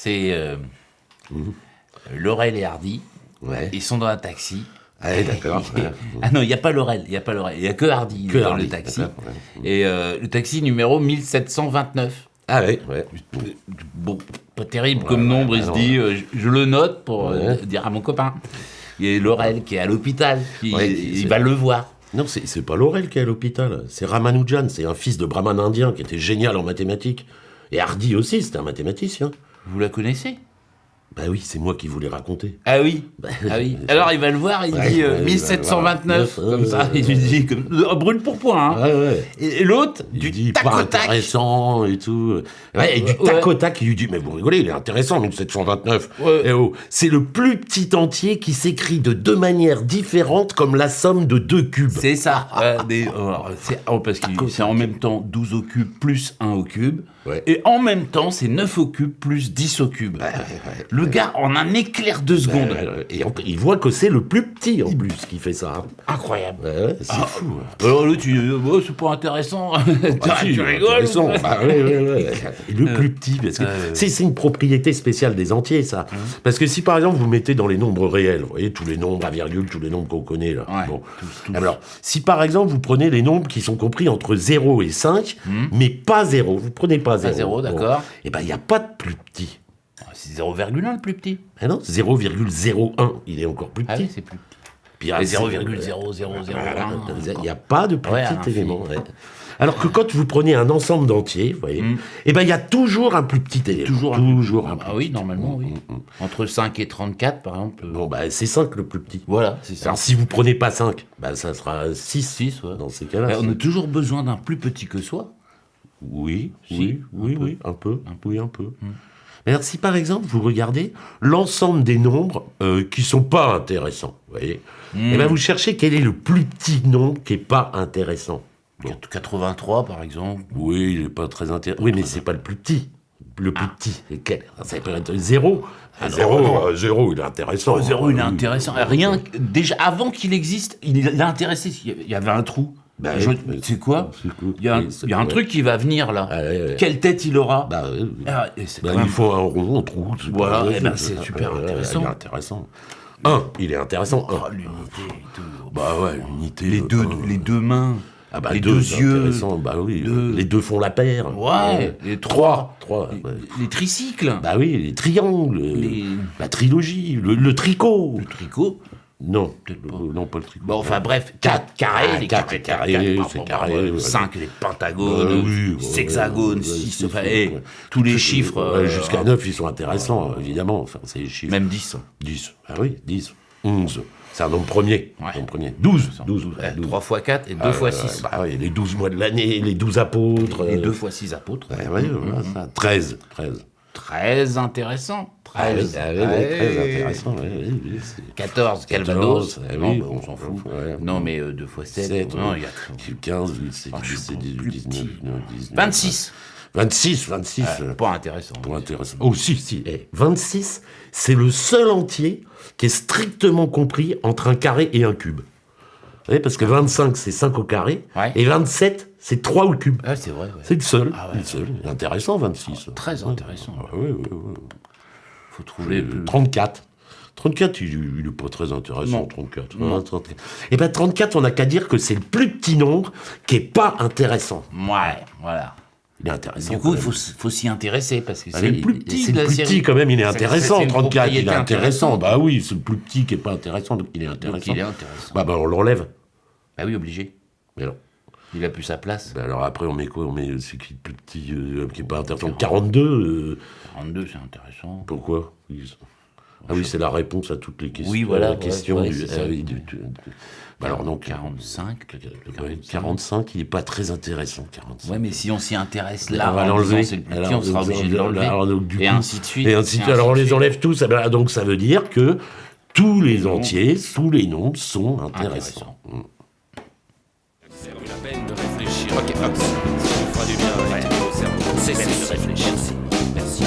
c'est Laurel et Hardy. Ouais. Ils sont dans un taxi. Ah, d'accord. Ah non, il n'y a pas Laurel, il n'y a que Hardy dans le taxi. Et le taxi numéro 1729. Ah ouais. Bon, pas terrible comme nombre, il se dit, je le note pour dire à mon copain. Il y a Laurel qui est à l'hôpital, il va le voir. Non, c'est pas Laurel qui est à l'hôpital, c'est Ramanujan, c'est un fils de brahman indien qui était génial en mathématiques. Et Hardy aussi, c'était un mathématicien. Vous la connaissez ? Bah oui, c'est moi qui vous l'ai raconté. Ah oui. Alors il va le voir, il dit 1729, comme ça, il lui dit brûle pour point. Hein. Ouais. Et l'autre, Il du dit tac pas au tac. intéressant et tout. Ouais, et du tac au tac, il lui dit mais vous rigolez, il est intéressant 1729. Ouais. Eh oh, c'est le plus petit entier qui s'écrit de deux manières différentes comme la somme de deux cubes. C'est ça. Parce que c'est en même temps 12 au cube plus 1 au cube. Ouais. Et en même temps, c'est 9 au cube plus 10 au cube. Le gars, en un éclair de seconde. Et il voit que c'est le plus petit en plus qui fait ça. Incroyable. Ouais, c'est fou. Alors là, tu dis, c'est pas intéressant. Tu rigoles. Intéressant. Ouais. Et le plus petit, parce que c'est une propriété spéciale des entiers, ça. Parce que si par exemple vous mettez dans les nombres réels, vous voyez, tous les nombres à virgule, tous les nombres qu'on connaît là. Ouais, Bon. tous. Alors, si par exemple vous prenez les nombres qui sont compris entre 0 et 5, mais pas 0, vous prenez pas 0. Pas 0, d'accord. Et ben il n'y a pas de plus petit. C'est 0,1 le plus petit. Ah non, 0,01, il est encore plus petit. Ah oui, c'est plus petit. Puis, Et 0,0001. il n'y a pas de plus Ouais, petit un élément. Ouais. Alors que quand vous prenez un ensemble d'entiers, vous voyez, eh ben il y a toujours un plus petit élément. Toujours un plus Ah oui, normalement, oui. Entre 5 et 34, par exemple. Bon, bah, c'est 5 le plus petit. Voilà, c'est ça. Alors, si vous prenez pas 5, bah, ça sera 6 ouais. dans ces cas-là. On a toujours besoin d'un plus petit que soi. Oui, un peu. Mm. Mais alors, si par exemple, vous regardez l'ensemble des nombres qui sont pas intéressants, vous voyez, eh ben, vous cherchez quel est le plus petit nombre qui est pas intéressant. Bon. 83, par exemple. Oui, il est pas très intéressant. Oui, mais c'est pas le plus petit. Le plus petit, c'est quel ? Ça peut être 0. 0, il est intéressant. 0, il est intéressant. Rien que, déjà, avant qu'il existe, il a intéressé. Il y avait un trou. Bah, c'est quoi ? Il y a un truc qui va venir, là. Quelle tête il aura ? Il faut un rond, un trou. Voilà, c'est super intéressant. Il est intéressant. 1, il est intéressant. L'unité et tout. Bah ouais, l'unité. Les deux mains. Ah bah les deux yeux. Bah oui, les deux font la paire. Ouais. Les trois. Les tricycles. Bah oui, les triangles. La trilogie. Le tricot. Le tricot. Non, peut-être pas. Non, pas le tricot. Bon, enfin bref, 4 carrés, les 4 carrés, c'est carré. 5 les pentagones, 6 hexagones, 6, tous les chiffres. Jusqu'à 9, ils sont intéressants, évidemment. Enfin, c'est les chiffres. Même 10. 10, ah oui, 10. 11. C'est un nombre premier. Ouais. Nombre premier. 12. 3 x 4 et 2 x 6. Bah oui, les 12 mois de l'année, les 12 apôtres. Les 2 x 6 apôtres. Voilà, ça. 13. Très intéressant. 13. Très intéressant. 14, Calvados. Oui, on s'en fout. Ouais. Non, mais 2 x 7. Non, il y a 15, 17, 19, 26. 26. Pas intéressant. Oh, si. 26, c'est le seul entier qui est strictement compris entre un carré et un cube. Vous voyez, parce que 25, c'est 5 au carré, et 27, c'est 3 au cube. Ah, c'est vrai, ouais. C'est le seul. Intéressant, 26. Très intéressant. Oui. Faut trouver... 34. 34, il n'est pas très intéressant, Non. 34. Non. 34. Et bien, 34, on n'a qu'à dire que c'est le plus petit nombre qui n'est pas intéressant. Ouais, voilà. Il est intéressant. Du coup, il faut s'y intéresser, parce que c'est le plus petit, quand même, il est intéressant, 34, il est intéressant. Bah oui, c'est le plus petit qui n'est pas intéressant, donc il est intéressant. Bah on l'enlève. Bah oui, obligé. Mais alors, il a plus sa place. Bah alors après, on met quoi ? On met ce qui est le plus petit, qui n'est pas intéressant. 42. 42, c'est intéressant. Pourquoi ? Ah oui, c'est la réponse à toutes les questions. Oui, voilà. La question du... Bah alors donc 45. 45, il n'est pas très intéressant, 45. Ouais, mais si on s'y intéresse là, on va l'enlever. C'est le plus petit, on sera obligé de l'enlever. Et ainsi de suite. Alors on les enlève tous. Donc ça veut dire que tous les entiers, tous les nombres sont intéressants. C'est la peine de réfléchir. Ok, hop. Ça nous fera du bien avec ton cerveau. Cessez de réfléchir. Merci.